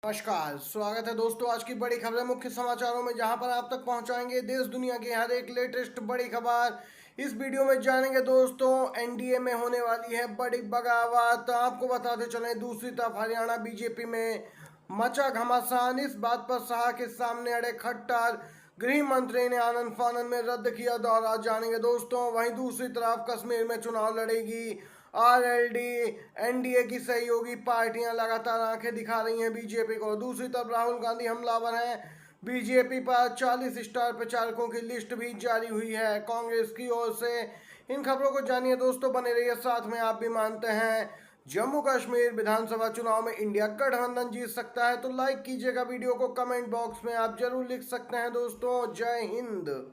नमस्कार, स्वागत है दोस्तों आज की बड़ी खबरें मुख्य समाचारों में, जहां पर आप तक पहुंचाएंगे देश दुनिया की हर एक लेटेस्ट बड़ी खबर। इस वीडियो में जानेंगे दोस्तों, एनडीए में होने वाली है बड़ी बगावत। आपको बताते चलें, दूसरी तरफ हरियाणा बीजेपी में मचा घमासान। इस बात पर शाह के सामने अड़े खट्टर, गृह मंत्री ने आनंद फानन में रद्द किया दौरा। जानेंगे दोस्तों, वहीं दूसरी तरफ कश्मीर में चुनाव लड़ेगी आरएलडी। एनडीए की सहयोगी पार्टियां लगातार आंखें दिखा रही हैं बीजेपी को। दूसरी तरफ राहुल गांधी हमलावर हैं बीजेपी पर। 40 स्टार प्रचारकों की लिस्ट भी जारी हुई है कांग्रेस की ओर से। इन खबरों को जानिए दोस्तों, बने रहिए साथ में। आप भी मानते हैं जम्मू कश्मीर विधानसभा चुनाव में इंडिया गठबंधन जीत सकता है? तो लाइक कीजिएगा वीडियो को, कमेंट बॉक्स में आप जरूर लिख सकते हैं दोस्तों। जय हिंद।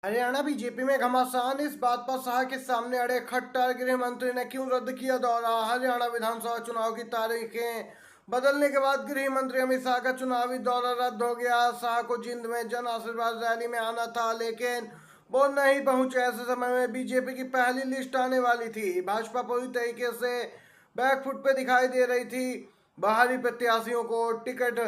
हरियाणा बीजेपी में घमासान। इस बात पर शाह के सामने अड़े खट्टर, गृह मंत्री ने क्यों रद्द किया दौरा। हरियाणा विधानसभा चुनाव की तारीखें बदलने के बाद गृह मंत्री अमित शाह का चुनावी दौरा रद्द हो गया। शाह को जिंद में जन आशीर्वाद रैली में आना था, लेकिन वो नहीं पहुंचे। ऐसे समय में बीजेपी की पहली लिस्ट आने वाली थी। भाजपा पूरी तरीके से बैकफुट पे दिखाई दे रही थी। बाहरी प्रत्याशियों को टिकट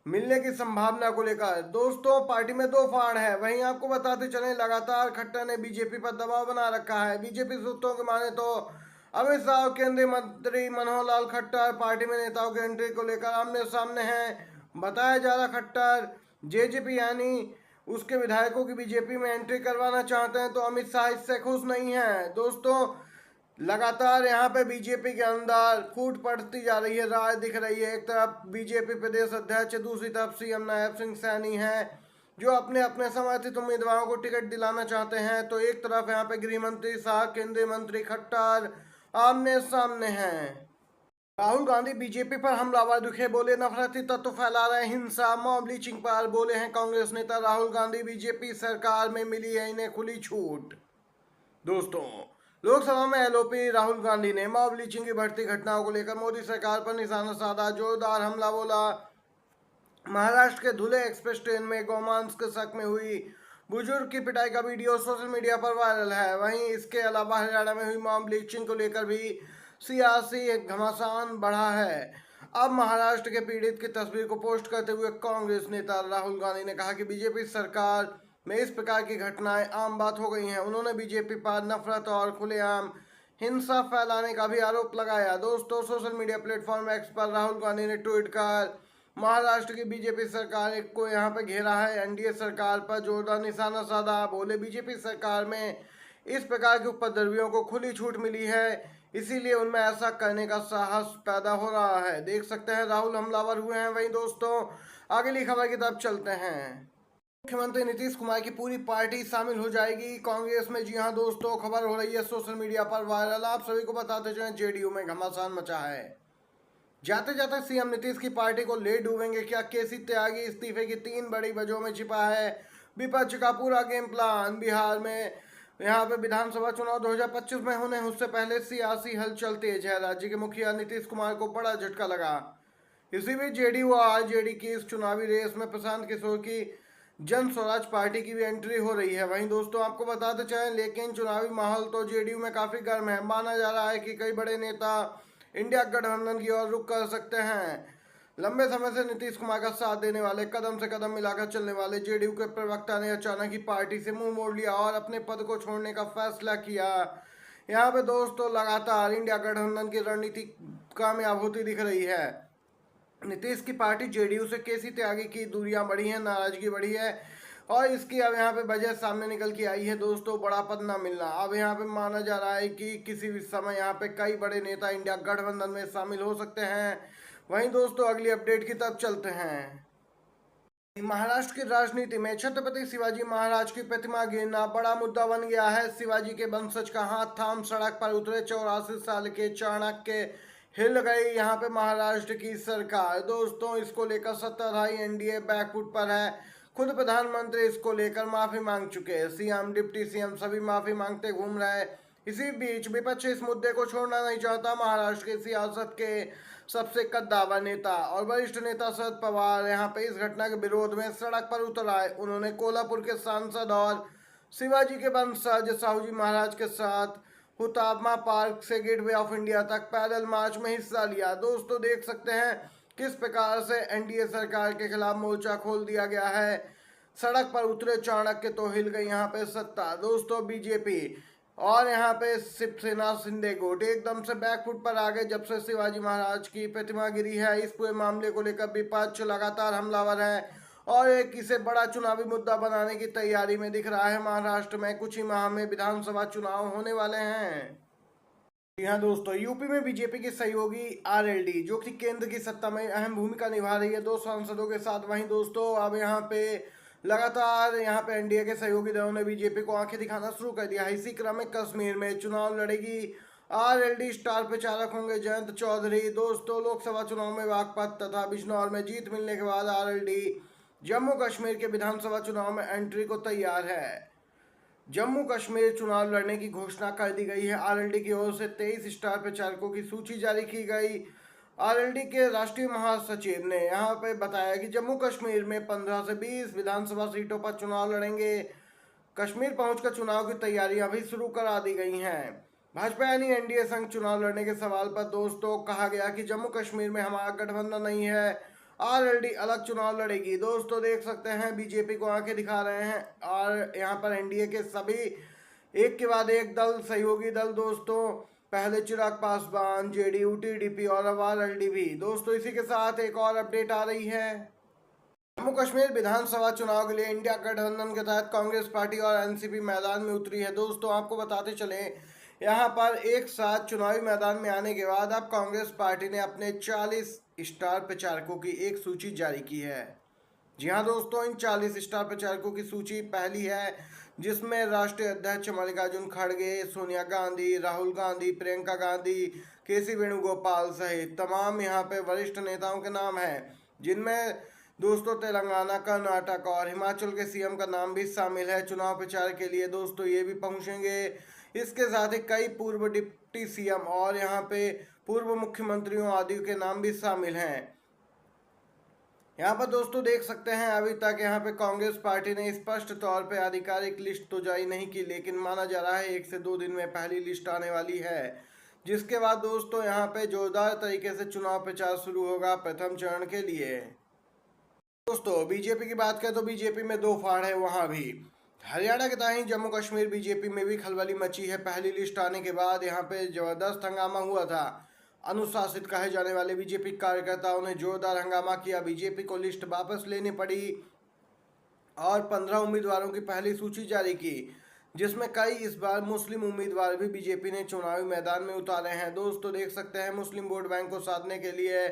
मिलने की संभावना को लेकर दोस्तों पार्टी में दो फाड़ है। वहीं आपको बताते चलें, लगातार खट्टर ने बीजेपी पर दबाव बना रखा है। बीजेपी सूत्रों के माने तो अमित शाह, केंद्रीय मंत्री मनोहर लाल खट्टर पार्टी में नेताओं की एंट्री को लेकर आमने सामने हैं। बताया जा रहा खट्टर जेजेपी यानी उसके विधायकों की बीजेपी में एंट्री करवाना चाहते हैं, तो अमित शाह इससे खुश नहीं है दोस्तों। लगातार यहाँ पे बीजेपी के अंदर फूट पड़ती जा रही है, राय दिख रही है। एक तरफ बीजेपी प्रदेश अध्यक्ष, दूसरी तरफ सीएम नायब सिंह सैनी हैं, जो अपने अपने समर्थित उम्मीदवारों को टिकट दिलाना चाहते हैं। तो एक तरफ यहाँ पे गृह मंत्री शाह, केंद्रीय मंत्री खट्टर आमने सामने हैं। राहुल गांधी बीजेपी पर हमलावर दिखे, बोले नफरती तत्व फैला रहे हिंसा। मॉब लिंचिंग पर बोले हैं कांग्रेस नेता राहुल गांधी, बीजेपी सरकार में मिली है इन्हें खुली छूट। दोस्तों, लोकसभा में एलओपी राहुल गांधी ने मॉब लिंचिंग की बढ़ती घटनाओं को लेकर मोदी सरकार पर निशाना साधा, जोरदार हमला बोला। महाराष्ट्र के धुले एक्सप्रेस ट्रेन में गोमांस के शक में हुई बुजुर्ग की पिटाई का वीडियो सोशल मीडिया पर वायरल है। वहीं इसके अलावा हरियाणा में हुई मॉब लिंचिंग को लेकर भी सियासी घमासान बढ़ा है। अब महाराष्ट्र के पीड़ित की तस्वीर को पोस्ट करते हुए कांग्रेस नेता राहुल गांधी ने कहा कि बीजेपी सरकार में इस प्रकार की घटनाएं आम बात हो गई हैं। उन्होंने बीजेपी पर नफरत और खुलेआम हिंसा फैलाने का भी आरोप लगाया। दोस्तों, सोशल मीडिया प्लेटफॉर्म एक्स पर राहुल गांधी ने ट्वीट कर महाराष्ट्र की बीजेपी सरकार को यहाँ पे घेरा है, एनडीए सरकार पर जोरदार निशाना साधा। बोले बीजेपी सरकार में इस प्रकार के उपद्रवियों को खुली छूट मिली है, इसीलिए उनमें ऐसा करने का साहस पैदा हो रहा है। देख सकते हैं राहुल हमलावर हुए हैं। वहीं दोस्तों, अगली खबर की तरफ चलते हैं। मुख्यमंत्री नीतीश कुमार की पूरी पार्टी शामिल हो जाएगी कांग्रेस में। जी हां दोस्तों, खबर हो रही है सोशल मीडिया पर वायरल। आप सभी को बताते चलें, जेडीयू में घमासान मचा है। जाते जाते सीएम नीतीश की पार्टी को ले डूबेंगे क्या केसी त्यागी? इस्तीफे की 3 बड़ी वजहों में छिपा है विपक्ष का पूरा गेम प्लान। बिहार में यहाँ पे विधानसभा चुनाव 2025 में होने, उससे पहले सियासी हलचल तेज है। राज्य के मुखिया नीतीश कुमार को बड़ा झटका लगा। इसी बीच जेडीयू और आरजेडी की इस चुनावी रेस में प्रशांत किशोर की जन स्वराज पार्टी की भी एंट्री हो रही है। वहीं दोस्तों, आपको बताते चलें, लेकिन चुनावी माहौल तो जेडीयू में काफी गर्म है। माना जा रहा है कि कई बड़े नेता इंडिया गठबंधन की ओर रुख कर सकते हैं। लंबे समय से नीतीश कुमार का साथ देने वाले, कदम से कदम मिलाकर चलने वाले जेडीयू के प्रवक्ता ने अचानक ही पार्टी से मुंह मोड़ लिया और अपने पद को छोड़ने का फैसला किया। यहाँ पे दोस्तों लगातार इंडिया गठबंधन की रणनीति कामयाब होती दिख रही है। नीतीश की पार्टी जेडीयू से केसी त्यागी की दूरियां बढ़ी हैं, नाराजगी बढ़ी है, और इसकी अब यहाँ पे वजह सामने निकल के आई है दोस्तों, बड़ा पद न मिलना। अब यहाँ पे माना जा रहा है कि किसी भी समय यहाँ पे कई बड़े नेता इंडिया गठबंधन में शामिल हो सकते हैं। वहीं दोस्तों, अगली अपडेट की तरफ चलते हैं। महाराष्ट्र की राजनीति में छत्रपति शिवाजी महाराज की प्रतिमा गिरना बड़ा मुद्दा बन गया है। शिवाजी के वंशज का हाथ थाम सड़क पर उतरे 84 साल के चाणक्य, हिल गई यहाँ पे महाराष्ट्र की सरकार। दोस्तों, इसको लेकर सत्ताधारी एनडीए बैकफुट पर है। खुद प्रधानमंत्री इसको लेकर माफी मांग चुके हैं। सीएम, डिप्टी सीएम सभी माफी मांगते घूम रहे हैं। इसी बीच विपक्ष इस मुद्दे को छोड़ना नहीं चाहता। महाराष्ट्र की सियासत के सबसे कद्दावर नेता और वरिष्ठ नेता शरद पवार यहाँ पे इस घटना के विरोध में सड़क पर उतर आए। उन्होंने कोल्हापुर के सांसद और शिवाजी के वंशज साहूजी महाराज के साथ हुतात्मा पार्क से गेटवे ऑफ इंडिया तक पैदल मार्च में हिस्सा लिया। दोस्तों, देख सकते हैं किस प्रकार से एनडीए सरकार के खिलाफ मोर्चा खोल दिया गया है। सड़क पर उतरे चाणक्य तो हिल गई यहाँ पे सत्ता। दोस्तों बीजेपी और यहाँ पे शिवसेना शिंदे गुट एकदम से बैकफुट पर आ गए जब से शिवाजी महाराज की प्रतिमा गिरी है। इस पूरे मामले को लेकर विपक्ष लगातार हमलावर है और एक इसे बड़ा चुनावी मुद्दा बनाने की तैयारी में दिख रहा है। महाराष्ट्र में कुछ ही माह में विधानसभा चुनाव होने वाले हैं। जी हाँ दोस्तों, यूपी में बीजेपी की सहयोगी आरएलडी जो कि केंद्र की सत्ता में अहम भूमिका निभा रही है 2 सांसदों के साथ। वहीं दोस्तों अब यहाँ पे लगातार यहाँ पे एनडीए के सहयोगी दलों ने बीजेपी को आंखें दिखाना शुरू कर दिया है। इसी क्रम में कश्मीर में चुनाव लड़ेगी आरएलडी। स्टार प्रचारक होंगे जयंत चौधरी। दोस्तों लोकसभा चुनाव में बागपत तथा बिजनौर में जीत मिलने के बाद आरएलडी जम्मू कश्मीर के विधानसभा चुनाव में एंट्री को तैयार है। जम्मू कश्मीर चुनाव लड़ने की घोषणा कर दी गई है। आरएलडी की ओर से 23 स्टार प्रचारकों की सूची जारी की गई। आरएलडी के राष्ट्रीय महासचिव ने यहाँ पे बताया कि जम्मू कश्मीर में 15 से 20 विधानसभा सीटों पर चुनाव लड़ेंगे। कश्मीर पहुंचकर चुनाव की तैयारियां भी शुरू करा दी गई हैं। भाजपा यानी एनडीए संग चुनाव लड़ने के सवाल पर दोस्तों कहा गया कि जम्मू कश्मीर में हमारा गठबंधन नहीं है, आरएलडी अलग चुनाव लड़ेगी। दोस्तों देख सकते हैं बीजेपी को आंखें दिखा रहे हैं और यहाँ पर एनडीए के सभी एक के बाद एक दल सहयोगी दल दोस्तों, पहले चिराग पासवान, जेडीयू, टीडीपी और अब आरएलडी भी। दोस्तों इसी के साथ एक और अपडेट आ रही है। जम्मू कश्मीर विधानसभा चुनाव के लिए इंडिया गठबंधन के तहत कांग्रेस पार्टी और एनसीपी मैदान में उतरी है। दोस्तों आपको बताते चले यहाँ पर एक साथ चुनावी मैदान में आने के बाद अब कांग्रेस पार्टी ने अपने 40 स्टार प्रचारकों की एक सूची जारी की है। जी हाँ दोस्तों, इन 40 स्टार प्रचारकों की सूची पहली है जिसमें राष्ट्रीय अध्यक्ष मल्लिकार्जुन खड़गे, सोनिया गांधी, राहुल गांधी, प्रियंका गांधी, केसी वेणुगोपाल सहित तमाम यहाँ पे वरिष्ठ नेताओं के नाम हैं, जिनमें दोस्तों तेलंगाना, कर्नाटक और हिमाचल के सीएम का नाम भी शामिल है। चुनाव प्रचार के लिए दोस्तों ये भी पहुंचेंगे। इसके साथ ही कई पूर्व डिप्टी सीएम और यहाँ पे पूर्व मुख्यमंत्रियों आदि के नाम भी शामिल हैं। यहाँ पर दोस्तों देख सकते हैं अभी तक यहाँ पे कांग्रेस पार्टी ने स्पष्ट तौर पे आधिकारिक लिस्ट तो जारी नहीं की, लेकिन माना जा रहा है 1 से 2 दिन में पहली लिस्ट आने वाली है, जिसके बाद दोस्तों यहाँ पे जोरदार तरीके से चुनाव प्रचार शुरू होगा प्रथम चरण के लिए। दोस्तों बीजेपी की बात करें तो बीजेपी में 2 फाड़ है। वहां भी हरियाणा के ताई जम्मू कश्मीर बीजेपी में भी खलबली मची है। पहली लिस्ट आने के बाद यहाँ पे जबरदस्त हंगामा हुआ था। अनुशासित कहे जाने वाले बीजेपी कार्यकर्ताओं ने जोरदार हंगामा किया। बीजेपी को लिस्ट वापस लेनी पड़ी और 15 उम्मीदवारों की पहली सूची जारी की, जिसमें कई इस बार मुस्लिम उम्मीदवार भी बीजेपी ने चुनावी मैदान में उतारे हैं। दोस्तों देख सकते हैं मुस्लिम वोट बैंक को साधने के लिए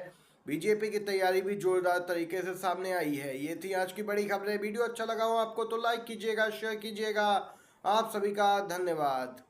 बीजेपी की तैयारी भी जोरदार तरीके से सामने आई है। ये थी आज की बड़ी खबरें। वीडियो अच्छा लगा हो आपको तो लाइक कीजिएगा, शेयर कीजिएगा। आप सभी का धन्यवाद।